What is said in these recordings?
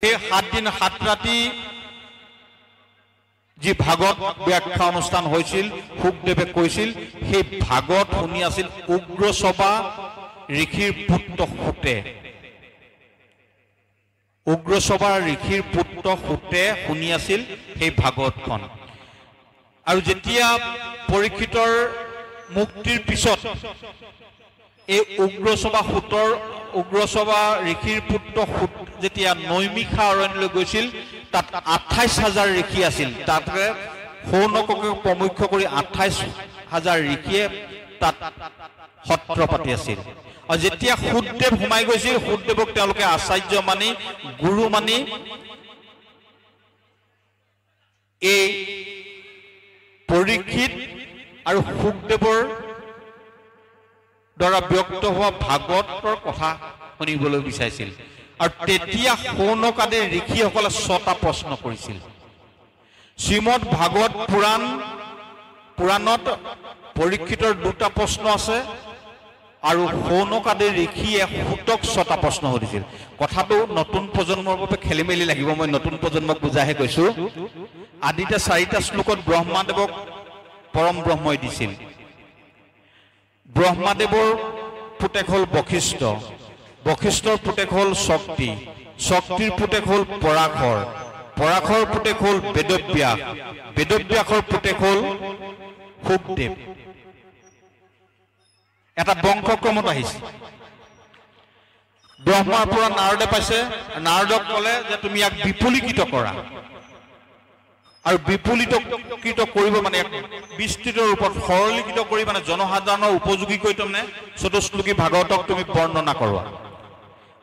এই 7 দিন 7 ৰাতি যি ভাগৱত ব্যাখ্যা অনুষ্ঠান হৈছিল শুকদেৱে কৈছিল সেই ভাগৱত শুনি আছিল উগ্ৰসভা ঋষিৰ পুত্ৰ সুতে উগ্ৰসভা ঋষিৰ পুত্ৰ সুতে শুনি আছিল সেই ভাগৱতখন আৰু যেতিয়া পৰীক্ষিতৰ মুক্তিৰ পিছত এই উগ্ৰসভা ঋষিৰ পুত্ৰ সুত যেতিয়া নৈমিষা অৰণ্যলৈ গৈছিল তাত 28,000 ঋষি আছিল তাতে সৌনককে প্ৰমুখ্য কৰি 28,000 ঋষিয়ে তাত সত্ৰ পাতি আছিল আৰু যেতিয়া শুকদেৱ সোমাই গৈছিল শুকদেৱক তেওঁলোকে আচাৰ্য মানি গুৰু মানি এই পৰীক্ষিত আৰু শুকদেৱৰ দ্বাৰা ব্যক্ত হোৱা ভাগৱতৰ কথা শুনিবলৈ বিচাৰিছিল আৰু তেতিয়া সৌনক আদি ঋষিসকলে 6টা প্ৰশ্ন কৰিছিল শ্ৰীমদ ভাগৱত পুৰাণত পৰীক্ষিতৰ 2টা প্ৰশ্ন আছে আৰু সৌনক আদি ঋষিয়ে সুতক 6টা প্ৰশ্ন সুধিছিল কথাটো নতুন প্ৰজন্মৰ বাবে খেলিমেলি লাগিব মই নতুন প্ৰজন্মক বুজাহে কৈছো আদিতে 4টা শ্লোকত ব্ৰহ্মাদেৱক পৰম ব্ৰহ্মই দিছিল ব্ৰহ্মাদেৱৰ পুতেক হল বশিষ্ঠ বশিষ্ঠৰ পুতেক হল শক্তি শক্তিৰ পুতেক হল পৰাশৰ পৰাশৰ পুতেক হল বেদব্যাস বেদব্যাসৰ পুতেক হল শুকদেৱ এটা বংশক্ৰমত আহিছে ব্ৰহ্মাৰ পৰা নাৰদে পাইছে নাৰদক ক'লে যে তুমি ইয়াক বিপুলীকৃত কৰা আৰু বিপুলীকৃত কৰিব মানে বিস্তৃত ৰূপত সৰলীকৃত কৰি মানে জনসাধাৰণৰ উপযোগী কৰি তাৰমানে চতুশ্লোকী ভাগৱতক তুমি বৰ্ণনা কৰোৱা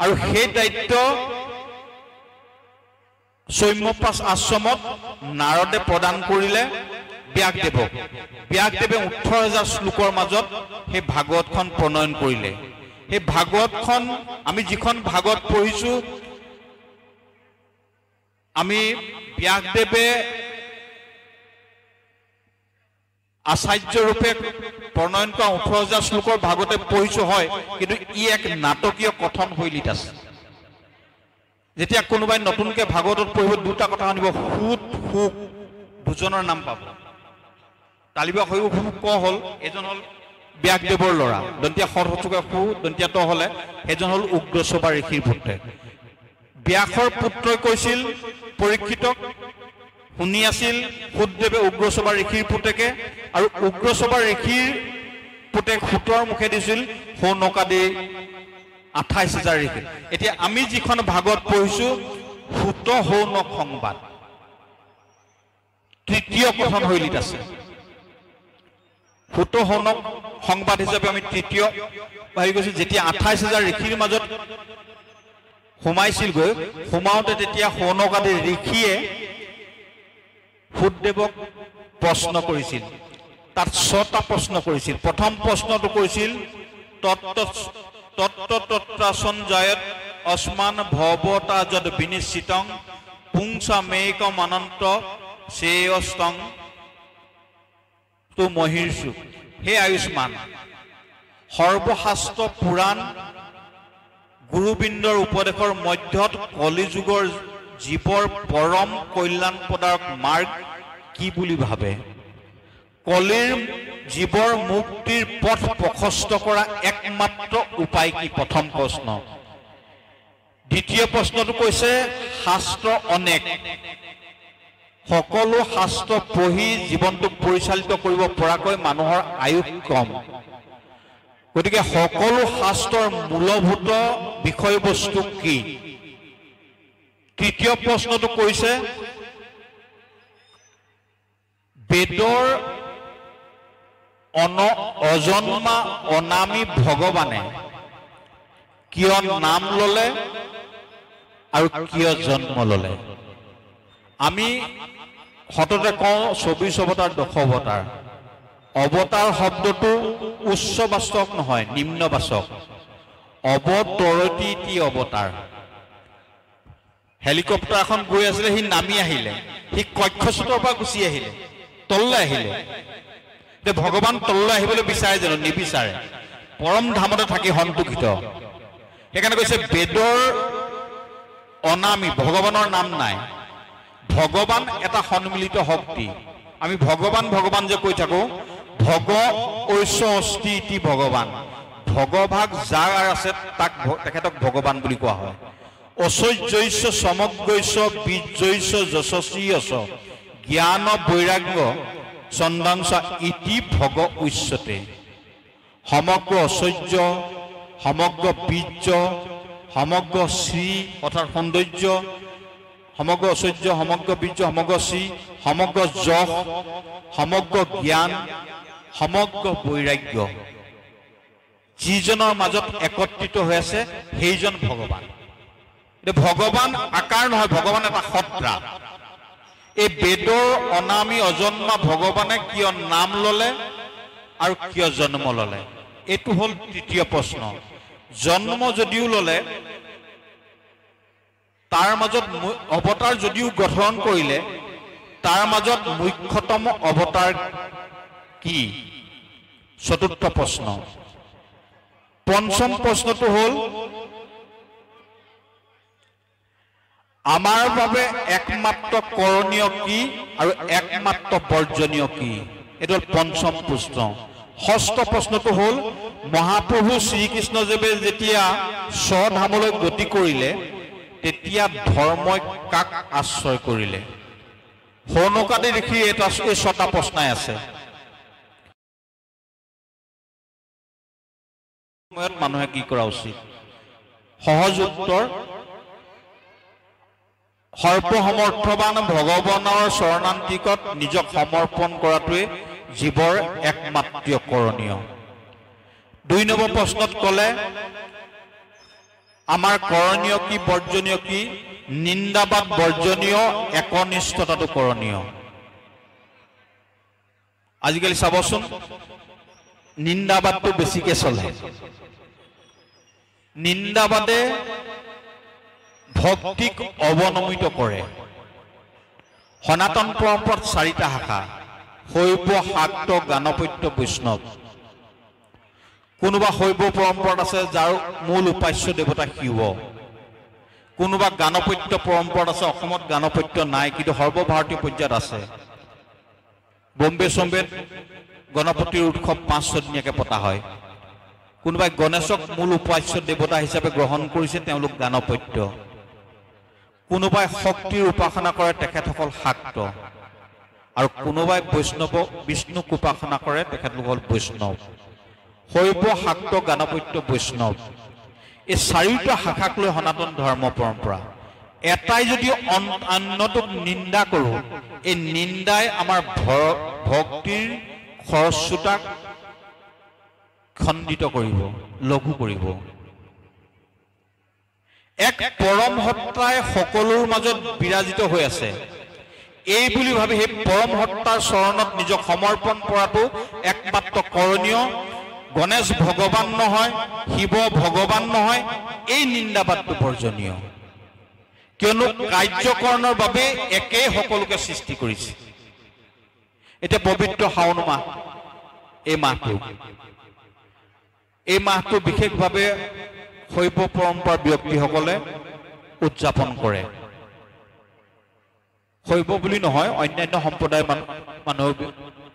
আৰু সেই দায়িত্ব সৌম্যপাস আশ্ৰমত নাৰদে প্ৰদান কৰিলে ব্যাসদেৱক ব্যাসদেৱে 18,000 শ্লোকৰ মাজত সেই ভাগৱতখন প্ৰণয়ন কৰিলে সেই ভাগৱতখন আমি যিখন ভাগৱত পঢ়িছো আমি ব্যাসদেৱে আচাৰ্য ৰূপে প্ৰণয়ন কৰা 18,000 শ্লোকৰ ভাগৱতে পঢ়িছো হয় কিন্তু ই এক নাটকীয় কথন শৈলীত আছে যেতিয়া কোনোবাই নতুনকে ভাগৱতত পঢ়িব 2টা কথা শুনিব সুত সুক দুজনৰ নাম পাব তালিবা হৈ ক হল এজন হল ব্যাসদেৱৰ ল'ৰা দন্তিয়া সৰস্বতীকে সু দন্তিয়া ত হলে এজন হল উগ্ৰসভা ঋষিৰ পুত্ৰ ব্যাসৰ পুত্ৰই কৈছিল পৰীক্ষিতক শুনি আছিল শুকদেৱে উগ্ৰসভা ঋষিৰ পুতেকে আৰু উগ্ৰসভা ঋষিৰ পুতেক সুতৰ মুখে দিছিল সৌনক আদি 28,000 ঋষি এতিয়া আমি যিখন ভাগৱত পঢ়িছো সুত সৌনক সংবাদ তৃতীয় কথন শৈলীত আছে সুত সৌনক সংবাদ হিচাপে আমি তৃতীয় ভাবি গৈছো যেতিয়া 28,000 ঋষিৰ মাজত সোমাইছিল গৈ সোমাওতে তেতিয়া সৌনক আদি ঋষিয়ে শুকদেৱক প্ৰশ্ন কৰিছিল তাত 6টা প্ৰশ্ন কৰিছিল প্ৰথম প্ৰশ্নটো কৰিছিল তত্ত্ব সঞ্জয়ত অস্মান ভৱতা যদ বিনিশ্চিতং পুংসামেকম অনন্ত শ্ৰেয়স্তং তু মহিৰ্ষু হে আয়ুষ্মান সৰ্বশাস্ত্ৰ পুৰাণ গুৰুবৃন্দৰ উপদেশৰ মধ্যত কলিযুগৰ জীৱৰ পৰম কল্যাণ পদাৰ মাৰ্গ কি বুলি ভাবে কলিৰ জীৱৰ মুক্তিৰ পথ প্ৰশস্ত কৰা একমাত্ৰ উপায় কি প্ৰথম প্ৰশ্ন দ্বিতীয় প্ৰশ্নটো কৈছে শাস্ত্ৰ অনেক সকলো শাস্ত্ৰ পঢ়ি জীৱনটোক পৰিচালিত কৰিব পৰাকৈ মানুহৰ আয়ুস কম গতিকে সকলো শাস্ত্ৰৰ মূলভূত বিষয়বস্তু কি তৃতীয় প্ৰশ্নটো কৈছে বেদৰ অজন্মা অনামী ভগৱানে কিয় নাম ললে আৰু কিয় জন্ম ললে আমি সততে কওঁ 24 অৱতাৰ 10 অৱতাৰ অৱতাৰ শব্দটো উচ্চবাচক নহয় নিম্নবাচক অৱতৰতি ইতি অৱতাৰ হেলিকপ্টাৰ এখন গৈ আছিল হি নামি আহিলে হি কক্ষছতৰ পৰা গুচি আহিলে তললৈ আহিলে তে ভগৱান তললৈ আহিবলৈ বিচাৰে জানো নিবিচাৰে পৰম ধামতে থাকি সন্তুষ্টিত সেইকাৰণে কৈছে বেদৰ অনামী, ভগৱানৰ নাম নাই। ভগৱান এটা সন্মিলিত শক্তি। আমি ভগৱান ভগৱান যে কৈ থাকো, ভগ ঐশ্য অস্তি ইতি ভগৱান। ভগভাগ যাৰ আছে তাক তেখেতক ভগৱান বুলি কোৱা হয়। ঐশ্বৰ্যৈশ্য সমগ্ৰৈশ্য বীৰ্যৈশ্য যশস্বীয়চ জ্ঞান বৈৰাগ্য চন্দাংশ ইতি ভগ উচ্যতে। সমগ্ৰ ঐশ্বৰ্য, সমগ্ৰ বীৰ্য, সমগ্ৰ শ্ৰী অৰ্থাৎ সৌন্দৰ্য, সমগ্ৰ ঐশ্বৰ্য, সমগ্ৰ বীৰ্য, সমগ্ৰ শ্ৰী, সমগ্ৰ যশ, সমগ্ৰ জ্ঞান, সমগ্ৰ বৈৰাগ্য যিজনৰ মাজত একত্ৰিত হৈ আছে সেইজন ভগৱান। ভগৱান আকাৰ নহয়, ভগৱান এটা সত্তা। এই বেদৰ অনামী অজন্মা ভগৱানে কিয় নাম ললে আৰু কিয় জন্ম ললে, এইটো হ'ল তৃতীয় প্ৰশ্ন। জন্ম যদিও ললে, তাৰ মাজত অৱতাৰ যদিও গঠন কৰিলে, তাৰ মাজত মুখ্যতম অৱতাৰ কি? চতুৰ্থ প্ৰশ্ন। পঞ্চম প্ৰশ্নটো হ'ল আমাৰ বাবে একমাত্ৰ কৰণীয় কি আৰু একমাত্ৰ বৰ্জনীয় কি? এইটো হ'ল পঞ্চম প্ৰশ্ন। ষষ্ঠ প্ৰশ্নটো হ'ল মহাপ্ৰভু শ্ৰীকৃষ্ণদেৱে যেতিয়া স্বধামলৈ গতি কৰিলে তেতিয়া ধৰ্মই কাক আশ্ৰয় কৰিলে? সৌনকাদি দেখি এই 6টা প্ৰশ্নই আছে। সময়ত মানুহে কি কৰা উচিত? সহজ উত্তৰ, সৰ্বসমৰ্থবান ভগৱানৰ শৰণান্তিকত নিজক সমৰ্পণ কৰাটোৱে জীৱৰ একমাত্ৰ কৰণীয়। 2 নম্বৰ প্ৰশ্নত ক'লে আমাৰ কৰণীয় কি বৰ্জনীয় কি? নিন্দাবাদ বৰ্জনীয়, একনিষ্ঠতাটো কৰণীয়। আজিকালি চাবচোন নিন্দাবাদটো বেছিকে চলে। নিন্দাবাদে ভক্তিক অৱনমিত কৰে। সনাতন পৰম্পৰাত 4টা শাখা, শৈৱ, শাক্ত, গাণপত্য, বৈষ্ণৱ। কোনোবা শৈৱ পৰম্পৰাত আছে যাৰ মূল উপাস্য দেৱতা শিৱ। কোনোবা গাণপত্য পৰম্পৰাত আছে, অসমত গাণপত্য নাই কিন্তু সৰ্বভাৰতীয় পৰ্যায়ত আছে। বম্বে চম্বেত গণপতিৰ উৎসৱ 5 দিনীয়াকৈ পতা হয়। কোনোবাই গণেশক মূল উপাস্য দেৱতা হিচাপে গ্ৰহণ কৰিছে, তেওঁলোক গাণপত্য। কোনোবাই শক্তিৰ উপাসনা কৰে, তেখেতসকল শাক্ত। আৰু কোনোবাই বৈষ্ণৱ বিষ্ণুক উপাসনা কৰে, তেখেতলোক হ'ল বৈষ্ণৱ। শৈৱ, শাক্ত, গাণপত্য, বৈষ্ণৱ, এই 4টা শাখাক লৈ সনাতন ধৰ্ম পৰম্পৰা। এটাই যদি অন্যটোক নিন্দা কৰো, এই নিন্দাই আমাৰ ভক্তিৰ খৰস্ৰোতাক খণ্ডিত কৰিব, লঘু কৰিব। এক পৰম সত্তাই সকলোৰ মাজত বিৰাজিত হৈ আছে, এই বুলি ভাবি সেই পৰম সত্তাৰ চৰণত নিজক সমৰ্পণ কৰাটো একমাত্ৰ কৰণীয়। গণেশ ভগৱান নহয়, শিৱ ভগৱান নহয়, এই নিন্দাবাদটো বৰ্জনীয়। কিয়নো কাৰ্যকৰণৰ বাবে একেই সকলোকে সৃষ্টি কৰিছে। এতিয়া পবিত্ৰ শাওণ মাহ, এই মাহটো বিশেষভাৱে শৈৱ পৰম্পৰাৰ ব্যক্তিসকলে উদযাপন কৰে। শৈৱ বুলি নহয়, অন্যান্য সম্প্ৰদায়ৰ মানুহে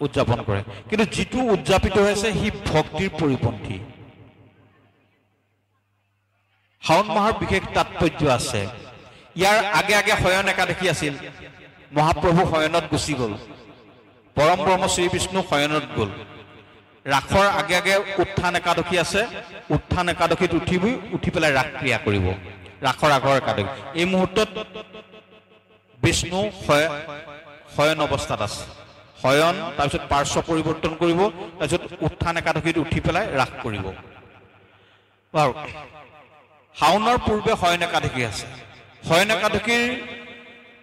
উদযাপন কৰে, কিন্তু যিটো উদযাপিত হৈছে সি ভক্তিৰ পৰিপন্থী। শাওণ মাহৰ বিশেষ তাৎপৰ্য আছে। ইয়াৰ আগে আগে শয়ন একাদশী আছিল। মহাপ্ৰভু শয়নত গুচি গ'ল, পৰম ব্ৰহ্ম শ্ৰী বিষ্ণু শয়নত গ'ল। ৰাসৰ আগে আগে উত্থান একাদশী আছে। উত্থান একাদশীত উঠি পেলাই ৰাস ক্ৰিয়া কৰিব, ৰাসৰ আগৰ একাদশী। এই মুহূৰ্তত বিষ্ণু শয়ন অৱস্থাত আছে। শয়ন, তাৰপিছত পাৰ্শ্ব পৰিৱৰ্তন কৰিব, তাৰপিছত উত্থান একাদশীত উঠি পেলাই ৰাস কৰিব। বাৰু, শাওণৰ পূৰ্বে শয়ন একাদশী আছে। শয়ন একাদশীৰ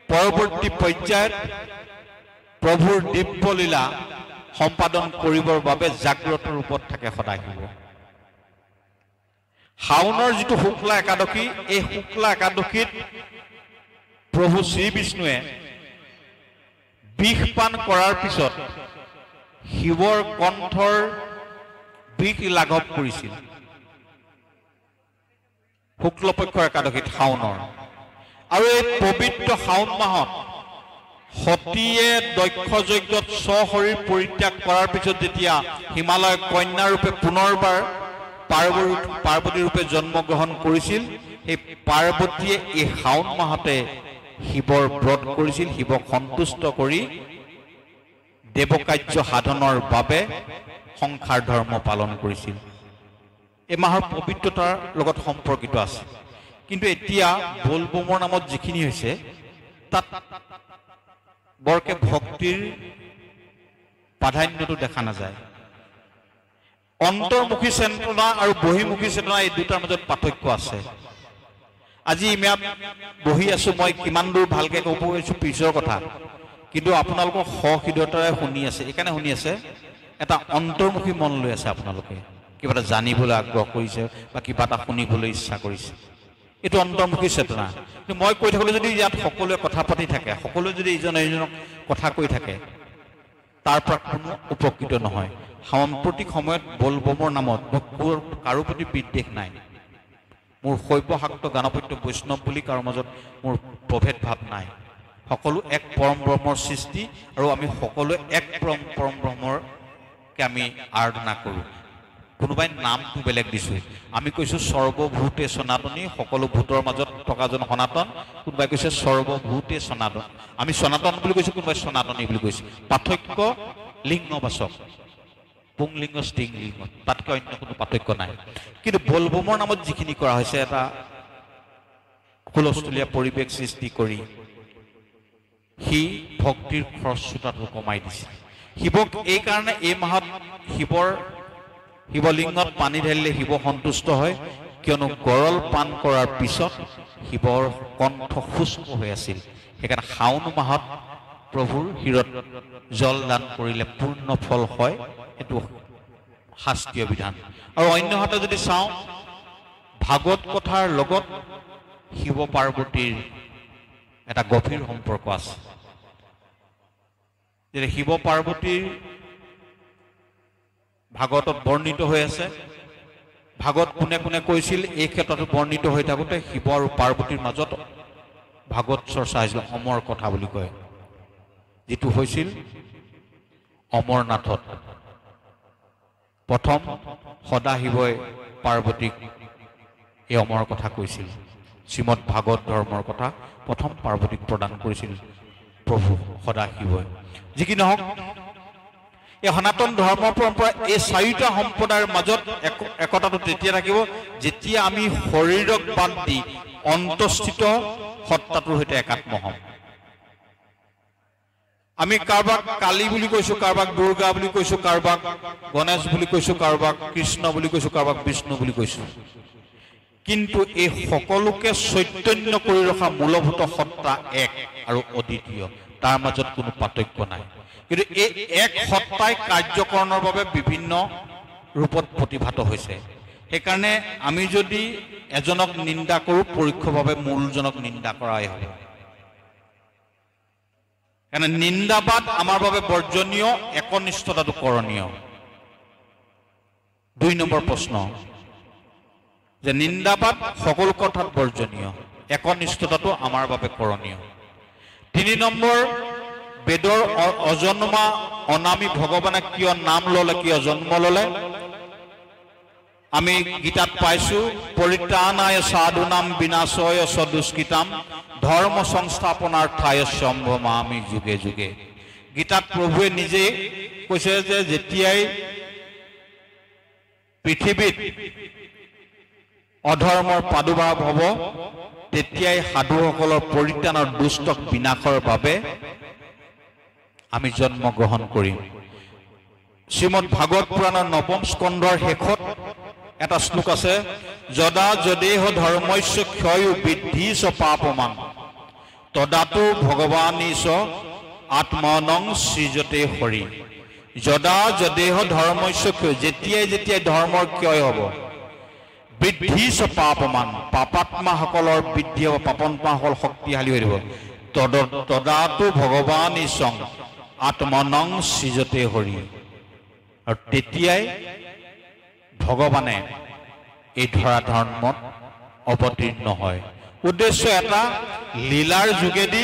পৰৱৰ্তী পৰ্যায়ত প্ৰভুৰ দিব্যলীলা সম্পাদন কৰিবৰ বাবে জাগ্ৰত ৰূপত থাকে সদায় শিৱ। শাওণৰ যিটো শুক্লা একাদশী, এই শুক্লা একাদশীত প্ৰভু শ্ৰী বিষ্ণুৱে বিষ পান কৰাৰ পিছত শিৱৰ কণ্ঠৰ বিষ লাঘৱ কৰিছিল। শুক্লপক্ষৰ একাদশীত শাওণৰ আৰু এই পবিত্ৰ শাওণ মাহত সতীয়ে দক্ষ যজ্ঞত স্বশৰীৰ পৰিত্যাগ কৰাৰ পিছত যেতিয়া হিমালয় কন্যা ৰূপে পুনৰবাৰ পাৰ্বতী ৰূপে জন্মগ্ৰহণ কৰিছিল, সেই পাৰ্বতীয়ে এই শাওণ মাহতে শিৱৰ ব্ৰত কৰিছিল, শিৱক সন্তুষ্ট কৰি দেৱকাৰ্য সাধনৰ বাবে সংসাৰ ধৰ্ম পালন কৰিছিল। এই মাহৰ পবিত্ৰতাৰ লগত সম্পৰ্কিত আছে। কিন্তু এতিয়া বলবমৰ নামত যিখিনি হৈছে তাত বৰকে ভক্তিৰ প্ৰাধান্যটো দেখা নাযায়। অন্তৰ্মুখী চেতনা আৰু বহিমুখী চেতনা এই দুটাৰ মাজত পাৰ্থক্য আছে। আজি ইয়াত বহি আছো, মই কিমান দূৰ ভালকে ক'ব পাৰিছো পিছৰ কথা, কিন্তু আপোনালোকৰ সহৃদয়তাৰে শুনি আছে। এইকাৰণে শুনি আছে এটা অন্তৰ্মুখী মন লৈ আছে, আপোনালোকে কিবা এটা জানিবলৈ আগ্ৰহ কৰিছে বা কিবা এটা শুনিবলৈ ইচ্ছা কৰিছে। এইটো অন্তৰ্মুখী চেতনা। কিন্তু মই কৈ থাকিলে যদি ইয়াত সকলোৱে কথা পাতি থাকে, সকলোৱে যদি ইজনে ইজনক কথা কৈ থাকে, তাৰ পৰা কোনো উপকৃত নহয়। সাম্প্ৰতিক সময়ত বলবমৰ নামত মোৰ কাৰো প্ৰতি বিদ্বেষ নাই। মোৰ শৈৱশাক্ত গাণপত্য বৈষ্ণৱ বুলি কাৰো মাজত মোৰ প্ৰভেদ ভাৱ নাই। সকলো এক পৰম ব্ৰহ্মৰ সৃষ্টি আৰু আমি সকলোৱে এক পৰম ব্ৰহ্মৰকে আমি আৰাধনা কৰোঁ। কোনোবাই নামটো বেলেগ দিছো, আমি কৈছো সৰ্বভূতে সনাতনী, সকলো ভূতৰ মাজত থকাজন সনাতন। কোনোবাই কৈছে সৰ্বভূতে সনাতন, আমি সনাতন বুলি কৈছো, কোনোবাই সনাতনী বুলি কৈছে। পাৰ্থক্য লিংগবাচক, পুংলিংগ স্ত্ৰীলিংগ, তাতকৈ অন্য কোনো পাৰ্থক্য নাই। কিন্তু বলবমৰ নামত যিখিনি কৰা হৈছে, এটা হুলস্থুলীয়া পৰিৱেশ সৃষ্টি কৰি সি ভক্তিৰ খৰস্ৰোতাটো কমাই দিছে। শিৱক এইকাৰণে এই মাহত শিৱলিংগত পানী ঢালিলে শিৱ সন্তুষ্ট হয়, কিয়নো গৰল পান কৰাৰ পিছত শিৱৰ কণ্ঠ শুষ্ক হৈ আছিল। সেইকাৰণে শাওণ মাহত প্ৰভুৰ শিৰত জল দান কৰিলে পূৰ্ণ ফল হয়, এইটো শাস্ত্ৰীয় বিধান। আৰু অন্য হাতে যদি চাওঁ, ভাগৱত কথাৰ লগত শিৱ পাৰ্বতীৰ এটা গভীৰ সম্পৰ্ক আছে। যে শিৱ পাৰ্বতীৰ ভাগৱতত বৰ্ণিত হৈ আছে। ভাগৱত কোনে কোনে কৈছিল, এই ক্ষেত্ৰত বৰ্ণিত হৈ থাকোঁতে শিৱ আৰু পাৰ্বতীৰ মাজত ভাগৱত চৰ্চা হৈছিল। অমৰ কথা বুলি কয়, যিটো হৈছিল অমৰনাথত। প্ৰথম সদাশিৱই পাৰ্বতীক এই অমৰ কথা কৈছিল। শ্ৰীমদ ভাগৱত ধৰ্মৰ কথা প্ৰথম পাৰ্বতীক প্ৰদান কৰিছিল প্ৰভু সদাশিৱই। যি কি নহওক, এই সনাতন ধৰ্ম পৰম্পৰা এই চাৰিটা সম্প্ৰদায়ৰ মাজত একতাটো তেতিয়া থাকিব যেতিয়া আমি শৰীৰক বাদ দি অন্তস্থিত সত্তাটোৰ সৈতে একাত্ম হ'ম। আমি কাৰোবাক কালী বুলি কৈছো, কাৰোবাক দুৰ্গা বুলি কৈছো, কাৰোবাক গণেশ বুলি কৈছো, কাৰোবাক কৃষ্ণ বুলি কৈছো, কাৰোবাক বিষ্ণু বুলি কৈছো। কিন্তু এই সকলোকে চৈতন্য কৰি ৰখা মূলভূত সত্তা এক আৰু অদ্বিতীয়, তাৰ মাজত কোনো পাৰ্থক্য নাই। কিন্তু এই এক সত্তাই কাৰ্যকৰণৰ বাবে বিভিন্ন ৰূপত প্ৰতিভাত হৈছে। সেইকাৰণে আমি যদি এজনক নিন্দা কৰোঁ, পৰোক্ষভাৱে মূলজনক নিন্দা কৰাই হ'ব। কাৰণে নিন্দাবাদ আমাৰ বাবে বৰ্জনীয়, একনিষ্ঠতাটো কৰণীয়। ২ নম্বৰ প্ৰশ্ন, যে নিন্দাবাদ সকলো কথাত বৰ্জনীয়, একনিষ্ঠতাটো আমাৰ বাবে কৰণীয়। ৩ নম্বৰ, বেদৰ অজন্মা অনামী ভগৱানে কিয় নাম ললে, কিয় জন্ম ললে? আমি গীতাত পাইছো, পৰিত্ৰাণায় সাধুনাম বিনাশয় সদুষ্কৃতাম ধৰ্ম সংস্থাপনাৰ্থায় সম্ভৱামি যুগে যুগে। গীতাত প্ৰভুৱে নিজে কৈছে যে যেতিয়াই পৃথিৱীত অধৰ্মৰ প্ৰাদুৰ্ভাৱ হ'ব, তেতিয়াই সাধুসকলৰ পৰিত্ৰাণৰ দুষ্টক বিনাশৰ বাবে আমি জন্ম গ্ৰহণ কৰিম। শ্ৰীমদ ভাগৱত পুৰাণৰ ৯ম স্কন্ধৰ শেষত এটা শ্লোক আছে, যদা যদেহ ধৰ্মস্য ক্ষয়ো বৃদ্ধি চ পাপমান তদাতো ভগৱানীশ আত্মনং সৃজতে হৰি। যদা যদেহ ধৰ্মস্য ক্ষয়, যেতিয়াই যেতিয়াই ধৰ্মৰ ক্ষয় হ'ব, বৃদ্ধি চ পাপমান, পাপাত্মাসকলৰ বৃদ্ধি হ'ব, পাপাত্মাসকল শক্তিশালী হৈ দিব। তদাতো ভগৱানীশং আত্মনং সৃজতে হৰি। আৰু তেতিয়াই ভগৱানে এই ধৰা ধৰ্মত অৱতীৰ্ণ হয়। উদ্দেশ্য এটা লীলাৰ যোগেদি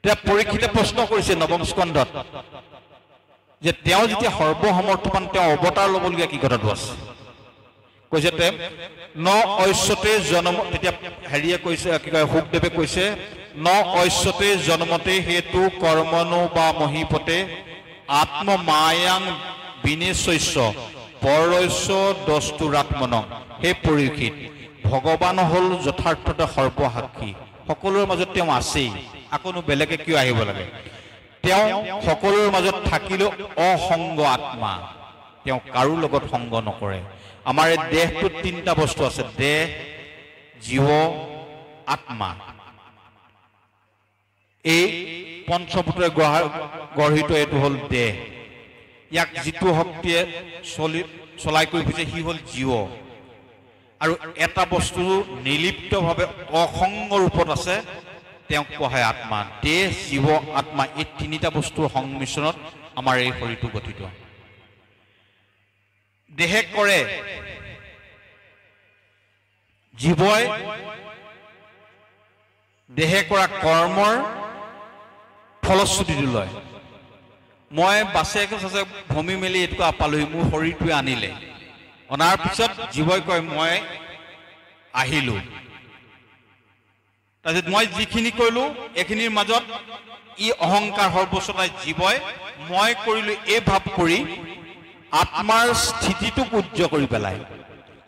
তেওঁ পৰীক্ষিতে প্ৰশ্ন কৰিছে নৱম স্কন্ধত যে তেওঁ যেতিয়া সৰ্বসমৰ্থমান তেওঁ অৱতাৰ ল'বলগীয়া কি কথাটো আছে কৈছে তেওঁ ন ঐশ্বতে জন্ম তেতিয়া হেৰিয়ে কৈছে কি কয় শুকদেৱে কৈছে ন ঐশ্বতে জন্মতে হেতু কৰ্মনো বা মহিপতে আত্মমায়াং বিনেশস্য পৰৈশ্য দস্তুৰাত্মন হে পৰীক্ষিত ভগৱান হ'ল যথাৰ্থতে সৰ্বসাক্ষী সকলোৰে মাজত তেওঁ আছেই আকৌনো বেলেগে কিয় আহিব লাগে তেওঁ সকলোৰে মাজত থাকিলেও অসংগ আত্মা তেওঁ কাৰো লগত সংগ নকৰে আমাৰ এই দেহটোত তিনিটা বস্তু আছে দেহ জীৱ আত্মা এই পঞ্চভূতৰে গঢ়িত এইটো হ'ল দেহ ইয়াক যিটো শক্তিয়ে চলাই কৰি ফুৰিছে সি হ'ল জীৱ আৰু এটা বস্তু নিলিপ্তভাৱে অসংগ ৰূপত আছে তেওঁক কোৱা হয় আত্মা দেহ জীৱ আত্মা এই তিনিটা বস্তুৰ সংমিশ্ৰণত আমাৰ এই শৰীৰটো গঠিত দেহে কৰে জীৱই দেহে কৰা কৰ্মৰ ফলশ্ৰুতিটো লয় মই বাছে চাছে ভমি মেলি এইটো পালোহি মোৰ শৰীৰটোৱে আনিলে অনাৰ পিছত জীৱই কয় মই আহিলো তাৰপিছত মই যিখিনি কৰিলো এইখিনিৰ মাজত ই অহংকাৰ সৰ্বস্বতাই জীৱই মই কৰিলো এই ভাৱ কৰি আত্মাৰ স্থিতিটো পূজ্য কৰি পেলায়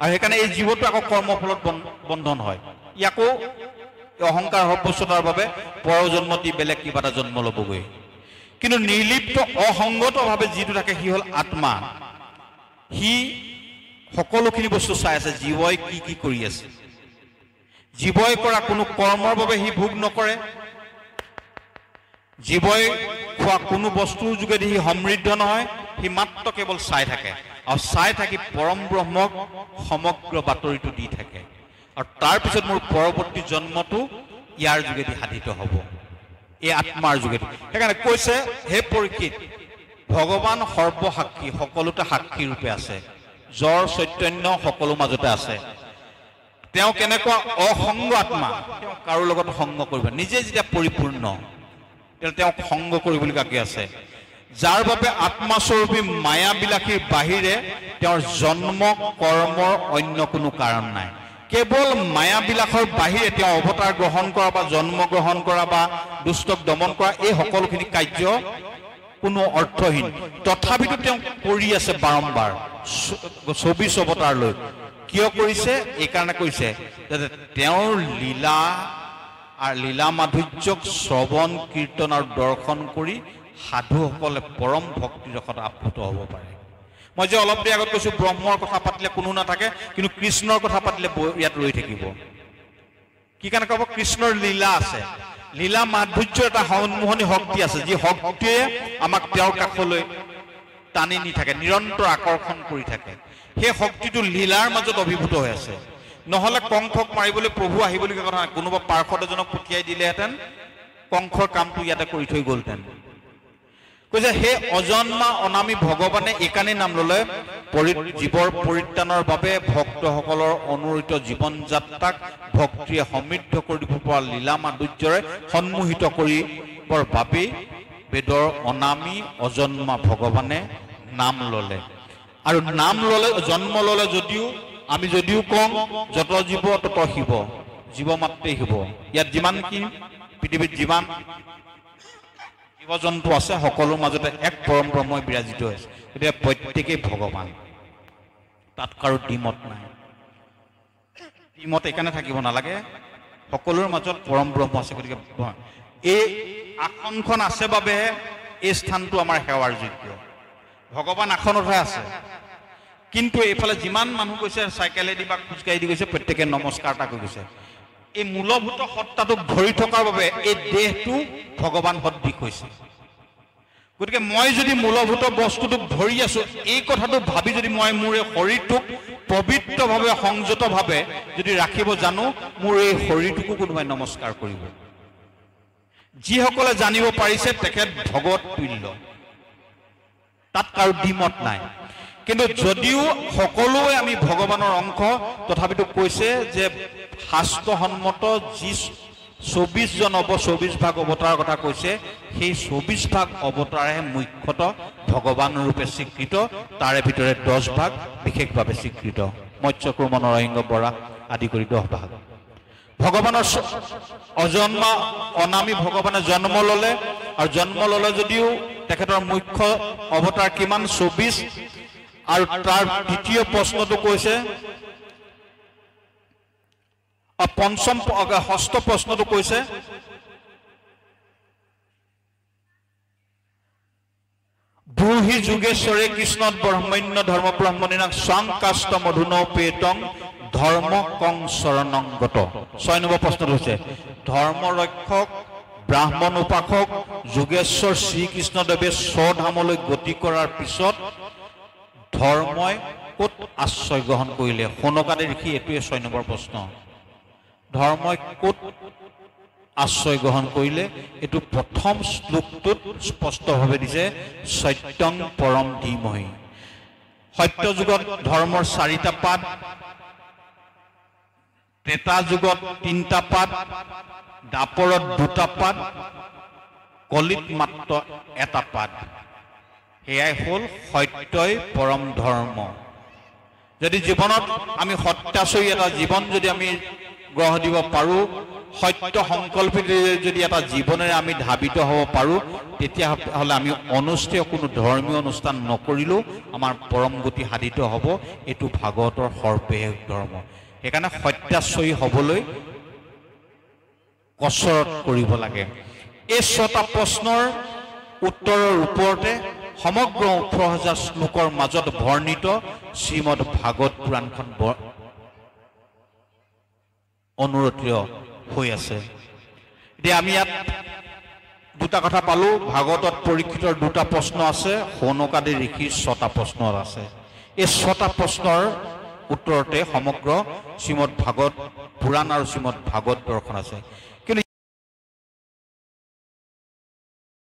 আৰু সেইকাৰণে এই জীৱটো আকৌ কৰ্মফলত বন্ধন হয় ইয়াকো অহংকাৰ সৰ্বস্বতাৰ বাবে পৰজন্মতি বেলেগ কিবা এটা জন্ম ল'বগৈ কিন্তু নিৰ্লিপ্ত অসংগতভাৱে যিটো থাকে সি হ'ল আত্মা সি সকলোখিনি বস্তু চাই আছে জীৱই কি কি কৰি আছে জীৱই কৰা কোনো কৰ্মৰ বাবে সি ভোগ নকৰে জীৱই খোৱা কোনো বস্তুৰ যোগেদি সি সমৃদ্ধ নহয় সি মাত্ৰ কেৱল চাই থাকে আৰু চাই থাকি পৰম ব্ৰহ্মক সমগ্ৰ বাতৰিটো দি থাকে আৰু তাৰপিছত মোৰ পৰৱৰ্তী জন্মটো ইয়াৰ যোগেদি সাধিত হ'ব এই আত্মাৰ যোগেদি সেইকাৰণে কৈছে হে পৰীক্ষিত ভগৱান সৰ্বসাক্ষী সকলোতে সাক্ষী ৰূপে আছে জ্বৰ চৈতন্য সকলো মাজতে আছে তেওঁ কেনেকুৱা অসংগ আত্মা তেওঁ কাৰো লগত সংগ কৰিব নিজে যেতিয়া পৰিপূৰ্ণ তেওঁক সংগ কৰিবলগীয়া কি আছে যাৰ বাবে আত্মাস্বৰূপী মায়াবিলাসীৰ বাহিৰে তেওঁৰ জন্ম কৰ্মৰ অন্য কোনো কাৰণ নাই কেৱল মায়াবিলাসৰ বাহিৰে তেওঁ অৱতাৰ গ্ৰহণ কৰা বা জন্ম গ্ৰহণ কৰা বা দুষ্টক দমন কৰা এই সকলোখিনি কাৰ্য কোনো অৰ্থহীন তথাপিতো তেওঁ কৰি আছে বাৰম্বাৰ 24 অৱতাৰ লৈ কিয় কৰিছে এইকাৰণে কৰিছে যাতে তেওঁৰ লীলা আৰু লীলা মাধুৰ্যক শ্ৰৱণ কীৰ্তন আৰু দৰ্শন কৰি সাধুসকলে পৰম ভক্তিৰ ৰসত আপ্লুত হ'ব পাৰে মই যে অলপ দেৰি আগত কৈছো ব্ৰহ্মৰ কথা পাতিলে কোনো নাথাকে কিন্তু কৃষ্ণৰ কথা পাতিলে ইয়াত ৰৈ থাকিব কি কাৰণে ক'ব কৃষ্ণৰ লীলা আছে লীলা মাধুৰ্যৰ এটা সন্মোহনী শক্তি আছে যি শক্তিয়ে আমাক তেওঁৰ কাষলৈ টানি নি থাকে নিৰন্তৰ আকৰ্ষণ কৰি থাকে সেই শক্তিটো লীলাৰ মাজত অভিভূত হৈ আছে নহলে কংসক মাৰিবলৈ প্ৰভু আহিবলগীয়া কথা নাই কোনোবা পাৰ্ষদ এজনক পঠিয়াই দিলেহেঁতেন কংসৰ কামটো ইয়াতে কৰি থৈ গ'লহেঁতেন কৈছে হে অজন্মা অনামী ভগৱানে এইকাৰণে নাম ল'লে জীৱৰ পৰিত্ৰাণৰ বাবে ভক্তসকলৰ অনুৰিত জীৱন যাত্ৰাক ভক্তিয়ে সমৃদ্ধ কৰি দিব পৰা লীলা মাধুৰ্যৰে সন্মোহিত কৰিবৰ বাবেই বেদৰ অনামী অজন্মা ভগৱানে নাম ল'লে আৰু নাম ল'লে জন্ম ল'লে যদিও আমি যদিও কওঁ যত জীৱ তত শিৱ জীৱ মাত্ৰেই শিৱ ইয়াত যিমান কি পৃথিৱীত যিমান জীৱ জন্তু আছে সকলোৰ মাজতে এক পৰম ব্ৰহ্মই বিৰাজিত হৈছে গতিকে প্ৰত্যেকেই ভগৱান তাত কাৰো দ্বিমত নাই দ্বিমত এইকাৰণে থাকিব নালাগে সকলোৰ মাজত পৰম ব্ৰহ্ম আছে গতিকে এই আসনখন আছে বাবেহে এই স্থানটো আমাৰ সেৱাৰ যোগ্য ভগৱান আসনতহে আছে কিন্তু এইফালে যিমান মানুহ গৈছে চাইকেলেদি বা খোজকাঢ়ি দি গৈছে প্ৰত্যেকে নমস্কাৰ এটা কৰি গৈছে এই মূলভূত সত্তাটোক ধৰি থকাৰ বাবে এই দেহটো ভগৱান সদৃশ হৈছে গতিকে মই যদি মূলভূত বস্তুটোক ধৰি আছো এই কথাটো ভাবি যদি মই মোৰ এই শৰীৰটোক পবিত্ৰভাৱে সংযতভাৱে যদি ৰাখিব জানো মোৰ এই শৰীৰটোকো কোনোবাই নমস্কাৰ কৰিব যিসকলে জানিব পাৰিছে তেখেত ভগৱত তুল্য তাত কাৰো দ্বিমত নাই কিন্তু যদিও সকলোৱে আমি ভগৱানৰ অংশ তথাপিতো কৈছে যে শাস্ত্ৰসন্মত যি 24জন 24 ভাগ অৱতাৰৰ কথা কৈছে সেই 24 ভাগ অৱতাৰে মুখ্যতঃ ভগৱান ৰূপে স্বীকৃত তাৰে ভিতৰে 10 ভাগ বিশেষভাৱে স্বীকৃত মৎস্যকুৰ্ম নৰসিংহ বৰা আদি কৰি 10 ভাগ ভগৱানৰ অজন্ম অনামী ভগৱানে জন্ম ললে আৰু জন্ম ললে যদিও তেখেতৰ মুখ্য অৱতাৰ কিমান 24 আৰু তাৰ দ্বিতীয় প্ৰশ্নটো কৈছে পঞ্চম ষষ্ঠ প্ৰশ্নটো কৈছে ব্ৰূহি যোগেশ্বৰে কৃষ্ণত ব্ৰহ্মণ্য ধৰ্ম ব্ৰহ্মণিনাক স্বাং কাষ্ট মধুনৌ পেতং ধৰ্ম কং শৰণংগত 6 নম্বৰ প্ৰশ্নটো হৈছে ধৰ্ম ৰক্ষক ব্ৰাহ্মণ উপাসক যোগেশ্বৰ শ্ৰীকৃষ্ণদেৱে স্বধামলৈ গতি কৰাৰ পিছত ধৰ্মই ক'ত আশ্ৰয় গ্ৰহণ কৰিলে শৌনকাদি ঋষি এটোৱে 6 নম্বৰ প্ৰশ্ন ধৰ্মই ক'ত আশ্ৰয় গ্ৰহণ কৰিলে এটো প্ৰথম শ্লোকটোত স্পষ্টভাৱে দিছে সত্যং পৰম ধীমহি সত্য যুগত ধৰ্মৰ 4টা পাদ ত্ৰেতা যুগত 3টা পাদ দাপৰত 2টা পাদ কলিত মাত্ৰ 1টা পাদ এয়াই হল সত্যই পৰম ধৰ্ম যদি জীৱনত আমি সত্যাচৰী এটা জীৱন যদি আমি গ্ৰহ দিব পাৰো সত্য সংকল্পিত যদি এটা জীৱনেৰে আমি ধাবিত হ'ব পাৰো তেতিয়া হলে আমি অনুষ্ঠেয় কোনো ধৰ্মীয় অনুষ্ঠান নকৰিলো আমাৰ পৰম গতি সাধিত হ'ব এটো ভাগৱতৰ সৰ্ববৃহৎ ধৰ্ম সেইকাৰণে সত্যাচৰী হ'বলৈ কসৰত কৰিব লাগে এই 6টা প্ৰশ্নৰ উত্তৰৰ ওপৰতে সমগ্ৰ 18,000 শ্লোকৰ মাজত বৰ্ণিত শ্ৰীমদ ভাগৱত পুৰাণখন অনুৰতীয় হৈ আছে এতিয়া আমি ইয়াত দুটা কথা পালো ভাগৱতত পৰীক্ষিতৰ 2টা প্ৰশ্ন আছে শৌনকাদি ঋষিৰ 6টা প্ৰশ্ন আছে এই 6টা প্ৰশ্নৰ উত্তৰতে সমগ্ৰ শ্ৰীমদ ভাগৱত পুৰাণ আৰু শ্ৰীমদ ভাগৱত দৰ্শন আছে